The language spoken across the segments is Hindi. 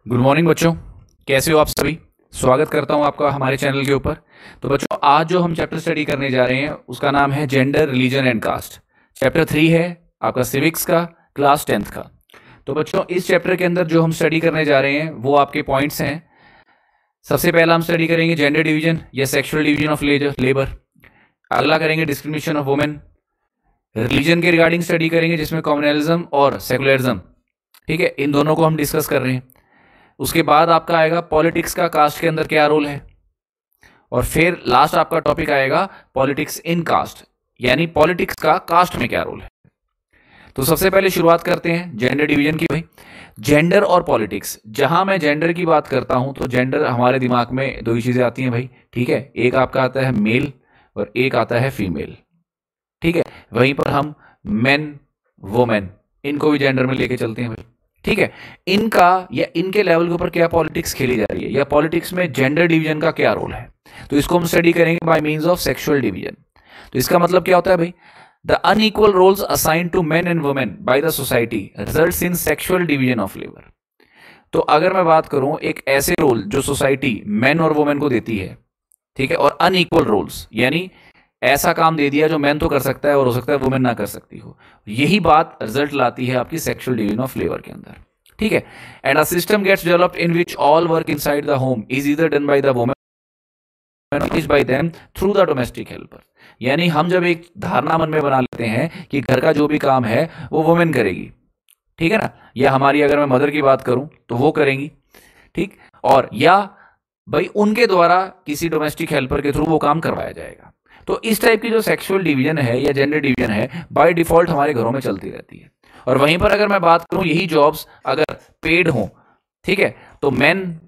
गुड मॉर्निंग बच्चों, कैसे हो आप सभी। स्वागत करता हूं आपका हमारे चैनल के ऊपर। तो बच्चों, आज जो हम चैप्टर स्टडी करने जा रहे हैं उसका नाम है gender, religion and caste. Chapter 3 है आपका सिविक्स का, क्लास 10th का। तो बच्चों, इस चैप्टर के अंदर जो हम स्टडी करने जा रहे हैं वो आपके पॉइंट्स हैं। सबसे पहला हम स्टडी करेंगे जेंडर डिवीजन या सेक्सुअल डिवीजन ऑफ लेबर। अगला करेंगे डिस्क्रिमिनेशन ऑफ वुमेन। रिलीजन के रिगार्डिंग स्टडी करेंगे जिसमें कॉम्युनलिज्म और सेकुलरिज्म, ठीक है, इन दोनों को हम डिस्कस कर रहे हैं। उसके बाद आपका आएगा पॉलिटिक्स का कास्ट के अंदर क्या रोल है, और फिर लास्ट आपका टॉपिक आएगा पॉलिटिक्स इन कास्ट, यानी पॉलिटिक्स का कास्ट में क्या रोल है। तो सबसे पहले शुरुआत करते हैं जेंडर डिवीजन की। भाई, जेंडर और पॉलिटिक्स, जहां मैं जेंडर की बात करता हूं तो जेंडर हमारे दिमाग में दो ही चीजें आती हैं भाई, ठीक है। एक आपका आता है मेल और एक आता है फीमेल, ठीक है। वहीं पर हम मेन, वुमेन, इनको भी जेंडर में लेके चलते हैं भाई, ठीक है। इनका या इनके लेवल के ऊपर क्या पॉलिटिक्स खेली जा रही है, या पॉलिटिक्स में जेंडर डिवीजन का क्या रोल है, तो इसको हम स्टडी करेंगे by means of sexual division. तो इसका मतलब क्या होता है भाई, the unequal roles assign to men and women by the society results in sexual division of labour. तो अगर मैं बात करूं एक ऐसे रोल जो सोसाइटी मेन और वुमेन को देती है, ठीक है, और अनइक्वल रोल्स यानी ऐसा काम दे दिया जो मैन तो कर सकता है और हो सकता है वुमेन ना कर सकती हो, यही बात रिजल्ट लाती है आपकी सेक्सुअल डिवीजन ऑफ लेबर के अंदर, ठीक है। And a system gets developed in which all work inside the home is either done by the women by them through the domestic helper. यानी हम जब एक धारणा मन में बना लेते हैं कि घर का जो भी काम है वो वुमेन करेगी, ठीक है ना, या हमारी अगर मैं मदर की बात करूं तो वो करेंगी, ठीक, और या भाई उनके द्वारा किसी डोमेस्टिक हेल्पर के थ्रू वो काम करवाया जाएगा। तो इस टाइप की जो सेक्सुअल डिवीजन है या जेंडर डिवीजन है बाय डिफॉल्ट हमारे घरों में चलती रहती है। और वहीं पर अगर मैं बात करूं यही जॉब्स अगर पेड हों, ठीक है, तो मेन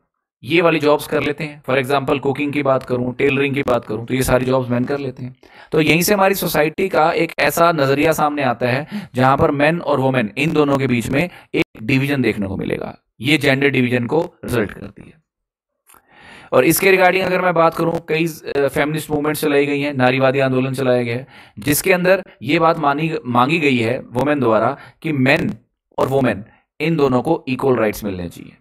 ये वाली जॉब्स कर लेते हैं। फॉर एग्जांपल कुकिंग की बात करूं, टेलरिंग की बात करूं, तो ये सारी जॉब्स मेन कर लेते हैं। तो यहीं से हमारी सोसाइटी का एक ऐसा नजरिया सामने आता है जहां पर मेन और वुमेन इन दोनों के बीच में एक डिवीजन देखने को मिलेगा। ये जेंडर डिवीजन को रिजल्ट करती है। और इसके रिगार्डिंग अगर मैं बात करूं, कई फेमिनिस्ट मूवमेंट चलाई गई हैं, नारीवादी आंदोलन चलाया गया है, जिसके अंदर ये बात मांगी गई है वुमेन द्वारा कि मेन और वुमेन इन दोनों को इक्वल राइट्स मिलने चाहिए,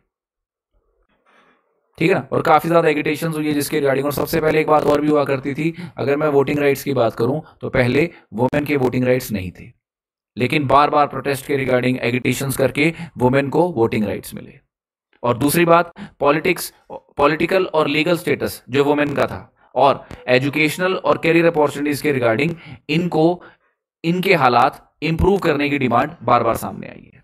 ठीक है ना। और काफी ज्यादा एगिटेशन हुई है जिसके रिगार्डिंग। और सबसे पहले एक बात और भी हुआ करती थी, अगर मैं वोटिंग राइट्स की बात करूं तो पहले वुमेन के वोटिंग राइट्स नहीं थे, लेकिन बार बार प्रोटेस्ट के रिगार्डिंग एगिटेशन करके वुमेन को वोटिंग राइट्स मिले। और दूसरी बात, पॉलिटिकल और लीगल स्टेटस जो वुमेन का था, और एजुकेशनल और करियर अपॉर्चुनिटीज के रिगार्डिंग इनके हालात इंप्रूव करने की डिमांड बार बार सामने आई है,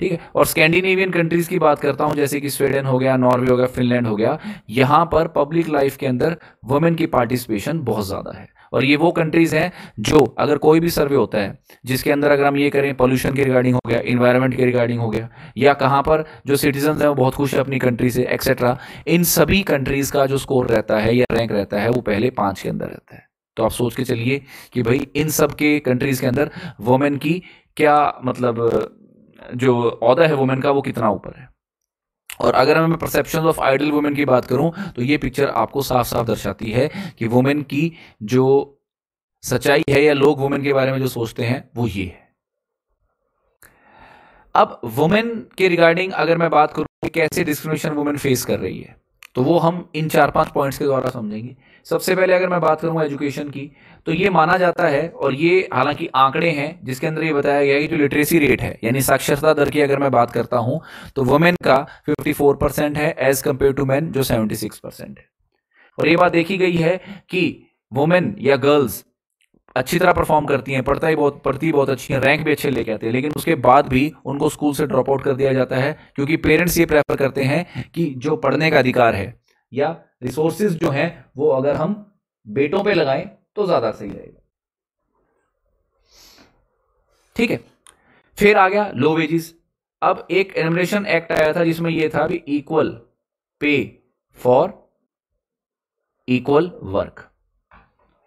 ठीक है। और स्कैंडिनेवियन कंट्रीज की बात करता हूं, जैसे कि स्वीडन हो गया, नॉर्वे हो गया, फिनलैंड हो गया, यहां पर पब्लिक लाइफ के अंदर वुमेन की पार्टिसिपेशन बहुत ज्यादा है। और ये वो कंट्रीज हैं जो अगर कोई भी सर्वे होता है जिसके अंदर अगर हम ये करें पॉल्यूशन के रिगार्डिंग हो गया, इन्वायरमेंट के रिगार्डिंग हो गया, या कहां पर जो सिटीजन है वो बहुत खुश है अपनी कंट्री से एक्सेट्रा, इन सभी कंट्रीज का जो स्कोर रहता है या रैंक रहता है वो पहले 5 के अंदर रहता है। तो आप सोच के चलिए कि भाई इन सब के कंट्रीज के अंदर वुमेन की क्या मतलब जो ओहदा है वुमेन का वो कितना ऊपर है। और अगर मैं परसेप्शन ऑफ आइडल वुमेन की बात करूं तो ये पिक्चर आपको साफ साफ दर्शाती है कि वुमेन की जो सच्चाई है या लोग वुमेन के बारे में जो सोचते हैं वो ये है। अब वुमेन के रिगार्डिंग अगर मैं बात करूं कि कैसे डिस्क्रिमिनेशन वुमेन फेस कर रही है, तो वो हम इन 4-5 पॉइंट्स के द्वारा समझेंगे। सबसे पहले अगर मैं बात करूं एजुकेशन की, तो ये माना जाता है, और ये हालांकि आंकड़े हैं जिसके अंदर ये बताया गया है कि जो लिटरेसी रेट है यानी साक्षरता दर की अगर मैं बात करता हूं तो वुमेन का 54% है एज कंपेयर टू मैन जो 76% है। और ये बात देखी गई है कि वुमेन या गर्ल्स अच्छी तरह परफॉर्म करती हैं, पढ़ती बहुत अच्छी हैं, रैंक भी अच्छे लेके आते हैं, लेकिन उसके बाद भी उनको स्कूल से ड्रॉप आउट कर दिया जाता है, क्योंकि पेरेंट्स ये प्रेफर करते हैं कि जो पढ़ने का अधिकार है या रिसोर्सेज जो हैं वो अगर हम बेटों पे लगाएं तो ज्यादा सही रहेगा, ठीक है। फिर आ गया लो वेजेस। अब एक एनमरेशन एक्ट आया था जिसमें यह था भी equal pay for equal work,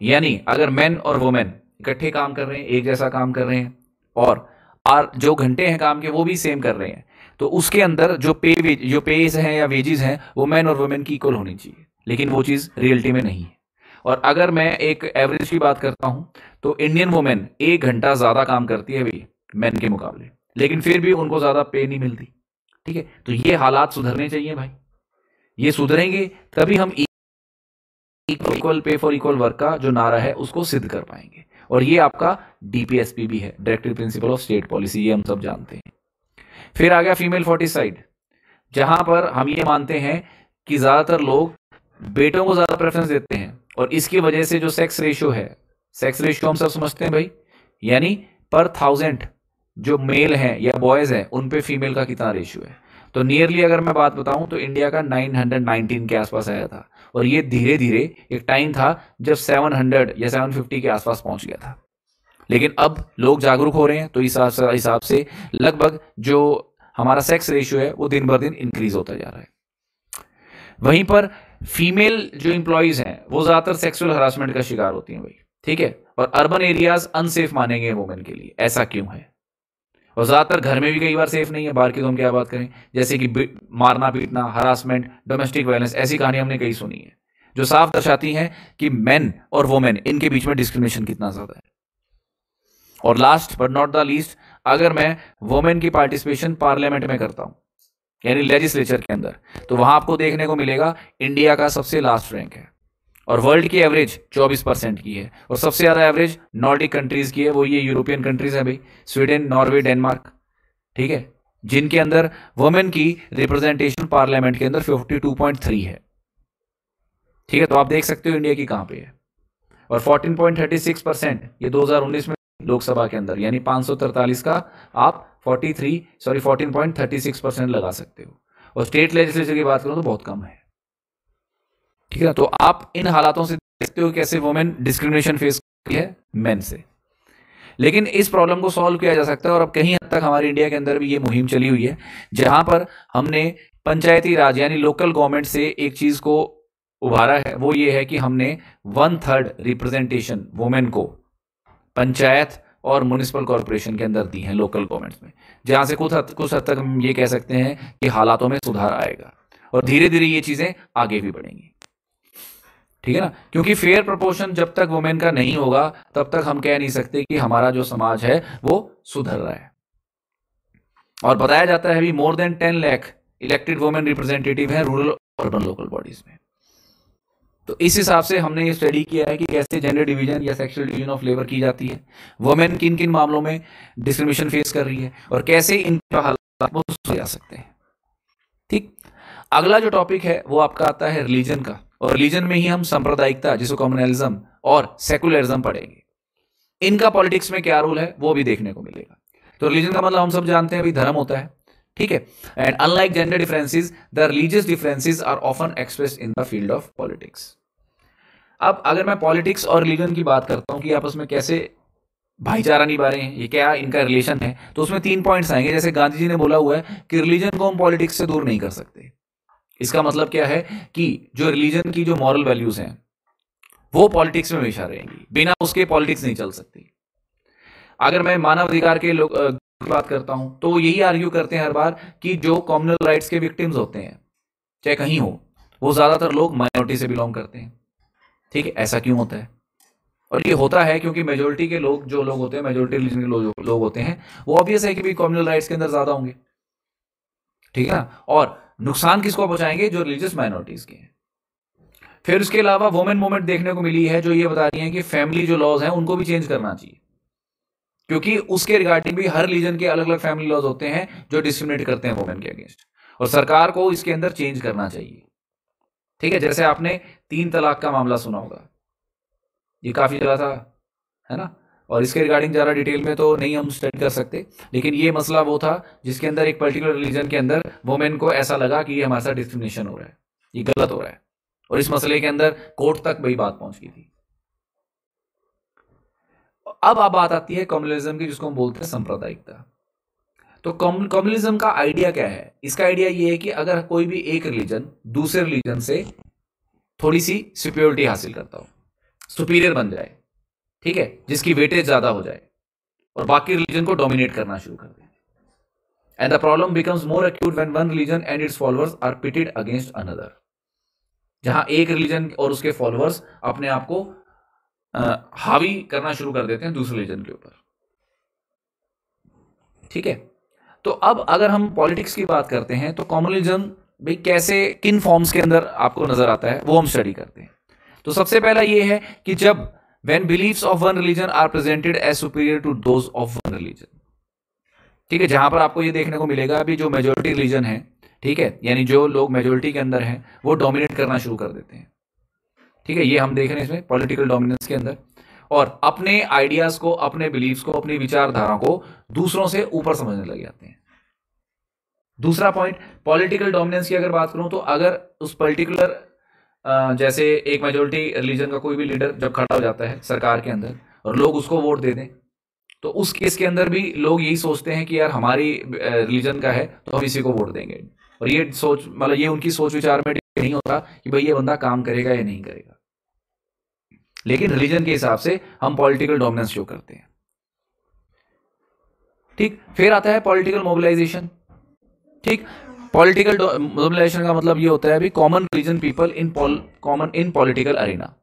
यानी अगर मेन और वुमेन इकट्ठे काम कर रहे हैं, एक जैसा काम कर रहे हैं, और जो घंटे हैं काम के वो भी सेम कर रहे हैं, तो उसके अंदर जो पेज हैं या वेजेस हैं वो मेन और वुमेन की इक्वल होनी चाहिए, लेकिन वो चीज रियलिटी में नहीं है। और अगर मैं एक एवरेज की बात करता हूं तो इंडियन वुमेन 1 घंटा ज्यादा काम करती है भी मेन के मुकाबले, लेकिन फिर भी उनको ज्यादा पे नहीं मिलती, ठीक है, तो ये हालात सुधरने चाहिए भाई, ये सुधरेंगे तभी हम equal pay for equal work का जो नारा है उसको सिद्ध कर पाएंगे। और ये आपका डीपीएसपी भी है, directive principle of state policy, ये हम सब जानते हैं। फिर आ गया फीमेल फोर्टिसाइड, जहां पर हम ये मानते हैं कि ज्यादातर लोग बेटों को ज्यादा प्रेफरेंस देते हैं, और इसकी वजह से जो सेक्स रेशियो है, सेक्स रेशियो हम सब समझते हैं भाई, यानी पर 1000 जो मेल हैं या बॉयज हैं उन पे फीमेल का कितना रेशियो है। तो नियरली अगर मैं बात बताऊं तो इंडिया का 919 के आसपास आया था, और ये धीरे धीरे एक टाइम था जब 700 या 750 के आसपास पहुंच गया था। लेकिन अब लोग जागरूक हो रहे हैं, तो इस हिसाब से लगभग जो हमारा सेक्स रेशियो है वो दिन ब दिन इंक्रीज होता जा रहा है। वहीं पर फीमेल जो इंप्लॉइज हैं वो ज्यादातर सेक्सुअल हरासमेंट का शिकार होती हैं भाई, ठीक है, और अर्बन एरियाज अनसेफ मानेंगे वुमेन के लिए। ऐसा क्यों है? और ज्यादातर घर में भी कई बार सेफ नहीं है, बाहर की तो हम क्या बात करें, जैसे कि मारना पीटना, हरासमेंट, डोमेस्टिक वायलेंस, ऐसी कहानी हमने कई सुनी है जो साफ दर्शाती हैं कि मेन और वुमेन इनके बीच में डिस्क्रिमिनेशन कितना ज्यादा है। और last but not the least, अगर मैं वुमेन की पार्टिसिपेशन पार्लियामेंट में करता हूं, यानी लेजिस्लेचर के अंदर, तो वहां आपको देखने को मिलेगा इंडिया का सबसे लास्ट रैंक है, और वर्ल्ड की एवरेज 24% की है, और सबसे ज्यादा एवरेज नॉर्डिक कंट्रीज की है, वो ये यूरोपियन कंट्रीज है भाई, स्वीडन, नॉर्वे, डेनमार्क, ठीक है, जिनके अंदर वुमेन की रिप्रेजेंटेशन पार्लियामेंट के अंदर 52.3 है। ठीक है, तो आप देख सकते हो इंडिया की कहां पे है। और 14.36% ये 2019 में लोकसभा के अंदर, यानी 543 का आप 14.36% लगा सकते हो। और स्टेट लेजिस्लेचर की बात करूं तो बहुत कम है। ठीक है, तो आप इन हालातों से देखते हो कैसे वुमेन डिस्क्रिमिनेशन फेस करती है मेन से। लेकिन इस प्रॉब्लम को सॉल्व किया जा सकता है, और अब कहीं हद तक हमारे इंडिया के अंदर भी ये मुहिम चली हुई है, जहां पर हमने पंचायती राज यानी लोकल गवर्नमेंट से एक चीज को उभारा है, वो ये है कि हमने 1/3 रिप्रेजेंटेशन वुमेन को पंचायत और म्युनिसिपल कॉर्पोरेशन के अंदर दी है लोकल गवर्नमेंट्स में, जहां से कुछ हद तक हम ये कह सकते हैं कि हालातों में सुधार आएगा, और धीरे धीरे ये चीजें आगे भी बढ़ेंगी। ठीक है ना, क्योंकि फेयर प्रोपोर्शन जब तक वुमेन का नहीं होगा तब तक हम कह नहीं सकते कि हमारा जो समाज है वो सुधर रहा है। और बताया जाता है भी more than 10 lakh elected women representative है रूरल और अर्बन लोकल बॉडीज में। तो इस हिसाब से हमने ये स्टडी किया है कि कैसे जेंडर डिवीजन या सेक्सुअल डिवीजन ऑफ लेबर की जाती है, वुमेन किन किन मामलों में डिस्क्रिमिनेशन फेस कर रही है, और कैसे इनका हालात वो सुधारे जा सकते हैं। ठीक, अगला जो टॉपिक है वो आपका आता है रिलीजन का, और रिलीजन में ही हम सांप्रदायिकता, जिसको कम्युनलिज्म और सेकुलरिज्म पढ़ेंगे। इनका पॉलिटिक्स में क्या रोल है वो भी देखने को मिलेगा। तो रिलीजन का मतलब हम सब जानते हैं, अभी धर्म होता है, ठीक है, and unlike gender differences the religious differences are often expressed in the field of politics. अब अगर मैं पॉलिटिक्स और रिलीजन की बात करता हूं कि आपस में कैसे भाईचारा निभा रहे हैं, ये क्या इनका रिलेशन है, तो उसमें 3 पॉइंट्स आएंगे। जैसे गांधी जी ने बोला हुआ है कि रिलीजन को हम पॉलिटिक्स से दूर नहीं कर सकते। इसका मतलब क्या है कि जो रिलीजन की जो मॉरल वैल्यूज हैं वो पॉलिटिक्स में हमेशा रहेंगी, बिना उसके पॉलिटिक्स नहीं चल सकती। अगर मैं मानव अधिकार के लोग की बात करता हूं तो यही आर्ग्यू करते हैं हर बार कि जो कम्युनल राइट्स के विक्टिम्स होते हैं चाहे कहीं हो, वो ज्यादातर लोग माइनॉरिटी से बिलोंग करते हैं। ठीक है, ऐसा क्यों होता है? और ये होता है क्योंकि मेजोरिटी के लोग जो लोग होते हैं, मेजोरिटी रिलीजन के लोग होते हैं, वो ऑब्वियस है कि भी कम्युनल राइट्स के अंदर ज्यादा होंगे। ठीक है ना, और नुकसान किसको पहुंचाएंगे? जो रिलीजियस माइनॉरिटीज के हैं। फिर उसके अलावा वुमेन मूवमेंट देखने को मिली है जो ये बता रही है कि फैमिली जो लॉज हैं उनको भी चेंज करना चाहिए, क्योंकि उसके रिगार्डिंग भी हर रिलीजन के अलग अलग फैमिली लॉज होते हैं जो डिस्क्रिमिनेट करते हैं वुमेन के अगेंस्ट, और सरकार को इसके अंदर चेंज करना चाहिए। ठीक है, जैसे आपने 3 तलाक का मामला सुना होगा, ये काफी चला था, है ना, और इसके रिगार्डिंग ज़्यादा डिटेल में तो नहीं हम स्टडी कर सकते, लेकिन ये मसला वो था जिसके अंदर एक पर्टिकुलर रिलीजन के अंदर वुमेन को ऐसा लगा कि ये हमारे साथ डिस्क्रिमिनेशन हो रहा है, ये गलत हो रहा है, और इस मसले के अंदर कोर्ट तक वही बात पहुंच गई थी। अब बात आती है कम्युनलिज्म की, जिसको हम बोलते हैं सांप्रदायिकता। तो कम्युनलिज्म का आइडिया क्या है? इसका आइडिया ये है कि अगर कोई भी एक रिलीजन दूसरे रिलीजन से थोड़ी सी सुपीरियरिटी हासिल करता हो, सुपीरियर बन जाए, ठीक है, जिसकी वेटेज ज्यादा हो जाए, और बाकी रिलीजन को डोमिनेट करना शुरू कर दे, and the problem becomes more acute when one religion and its followers are pitted against another. जहां एक रिलीजन और उसके फॉलोअर्स अपने आप को हावी करना शुरू कर देते हैं दूसरे रिलीजन के ऊपर। ठीक है, तो अब अगर हम पॉलिटिक्स की बात करते हैं तो कॉम्युनलिज्म भाई कैसे किन फॉर्म्स के अंदर आपको नजर आता है वो हम स्टडी करते हैं। तो सबसे पहला ये है कि जब when beliefs of one religion are presented as superior to those of one religion, ठीक है, जहां पर आपको ये देखने को मिलेगा अभी जो मेजोरिटी रिलीजन है, ठीक है, यानी जो लोग मेजोरिटी के अंदर हैं वो डोमिनेट करना शुरू कर देते हैं, ठीक है, ये हम देख रहे हैं इसमें पॉलिटिकल डोमिनेंस के अंदर, और अपने आइडियाज को, अपने बिलीफ्स को, अपनी विचारधारा को दूसरों से ऊपर समझने लग जाते हैं। दूसरा पॉइंट, पॉलिटिकल डोमिनेंस की अगर बात करूं तो अगर उस पर्टिकुलर जैसे एक मेजोरिटी रिलीजन का कोई भी लीडर जब खड़ा हो जाता है सरकार के अंदर और लोग उसको वोट दे दें, तो उस केस के अंदर भी लोग यही सोचते हैं कि यार हमारी रिलीजन का है तो हम इसी को वोट देंगे, और ये सोच मतलब ये उनकी सोच विचार में नहीं होता कि भाई ये बंदा काम करेगा या नहीं करेगा, लेकिन रिलीजन के हिसाब से हम पॉलिटिकल डोमिनेंस शो करते हैं। ठीक, फिर आता है पॉलिटिकल मोबिलाइजेशन। ठीक, पॉलिटिकल मोबिलाइजेशन का मतलब ये होता है अभी common religion people in political Arena,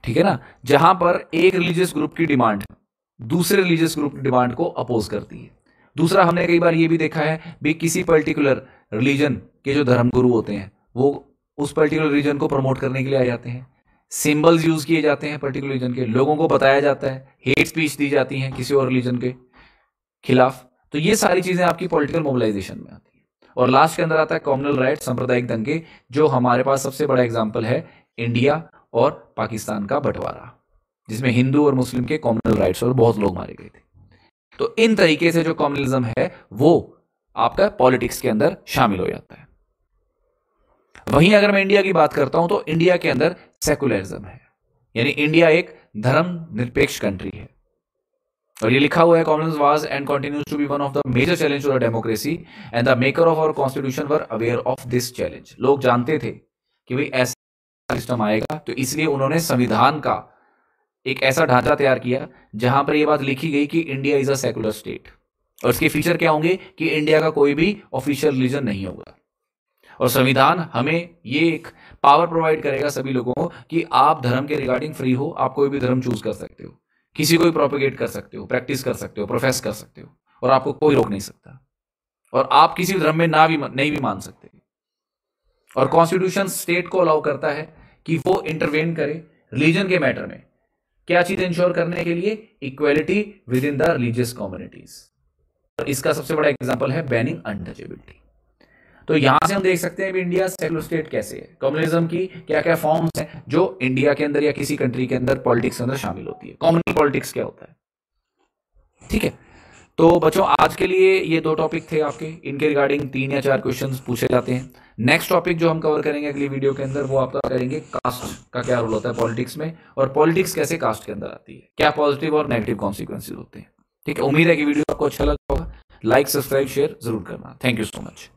ठीक है ना, जहां पर एक रिलीजियस ग्रुप की डिमांड दूसरे रिलीजियस ग्रुप की डिमांड को अपोज करती है। दूसरा, हमने कई बार ये भी देखा है भी किसी पर्टिकुलर रिलीजन के जो धर्मगुरु होते हैं वो उस पर्टिकुलर रिलीजन को प्रमोट करने के लिए आ जाते हैं, सिंबल्स यूज किए जाते हैं पर्टिकुलर रिलीजन के, लोगों को बताया जाता है, हेट स्पीच दी जाती है किसी और रिलीजन के खिलाफ, तो ये सारी चीजें आपकी पॉलिटिकल मोबिलाइजेशन में आती है। और लास्ट के अंदर आता है कॉम्युनल राइट, सांप्रदायिक दंगे, जो हमारे पास सबसे बड़ा एग्जाम्पल है इंडिया और पाकिस्तान का बंटवारा, जिसमें हिंदू और मुस्लिम के कॉम्युनल राइट्स और बहुत लोग मारे गए थे। तो इन तरीके से जो कॉम्युनलिज्म है वो आपका पॉलिटिक्स के अंदर शामिल हो जाता है। वहीं अगर मैं इंडिया की बात करता हूं तो इंडिया के अंदर सेकुलरिज्म है, यानी इंडिया एक धर्म निरपेक्ष कंट्री है, और ये लिखा हुआ है commonwealth was and continues to be one of the major challenge to the democracy and the maker of our constitution were aware of this challenge. लोग जानते थे कि भाई ऐसा सिस्टम आएगा, तो इसलिए उन्होंने संविधान का एक ऐसा ढांचा तैयार किया जहां पर यह बात लिखी गई कि India is a secular state, और इसके फीचर क्या होंगे कि इंडिया का कोई भी ऑफिशियल रिलीजन नहीं होगा, और संविधान हमें ये एक पावर प्रोवाइड करेगा सभी लोगों को कि आप धर्म के रिगार्डिंग फ्री हो, आप कोई भी धर्म चूज कर सकते हो, किसी को भी प्रोपेगेट कर सकते हो, प्रैक्टिस कर सकते हो, प्रोफेस कर सकते हो, और आपको कोई रोक नहीं सकता, और आप किसी धर्म में नहीं भी मान सकते। और कॉन्स्टिट्यूशन स्टेट को अलाउ करता है कि वो इंटरवेन करे रिलीजन के मैटर में, क्या चीज इंश्योर करने के लिए, equality with in the religious communities. और इसका सबसे बड़ा एग्जांपल है बैनिंग अनटचेबिलिटी। तो यहां से हम देख सकते हैं कि इंडिया सेकुलर स्टेट कैसे है, कम्युनिज्म की क्या क्या फॉर्म्स हैं जो इंडिया के अंदर या किसी कंट्री के अंदर पॉलिटिक्स के अंदर शामिल होती है, कॉमन पॉलिटिक्स क्या होता है। ठीक है, तो बच्चों आज के लिए ये 2 टॉपिक थे आपके, इनके रिगार्डिंग 3 या 4 क्वेश्चंस पूछे जाते हैं। नेक्स्ट टॉपिक जो हम कवर करेंगे अगली वीडियो के अंदर वो आपका करेंगे कास्ट का क्या रोल होता है पॉलिटिक्स में, और पॉलिटिक्स कैसे कास्ट के अंदर आती है, क्या पॉजिटिव और नेगेटिव कॉन्सिक्वेंसेज होते हैं। ठीक है, उम्मीद है कि वीडियो आपको अच्छा लगा होगा। लाइक, सब्सक्राइब, शेयर जरूर करना। Thank you so much.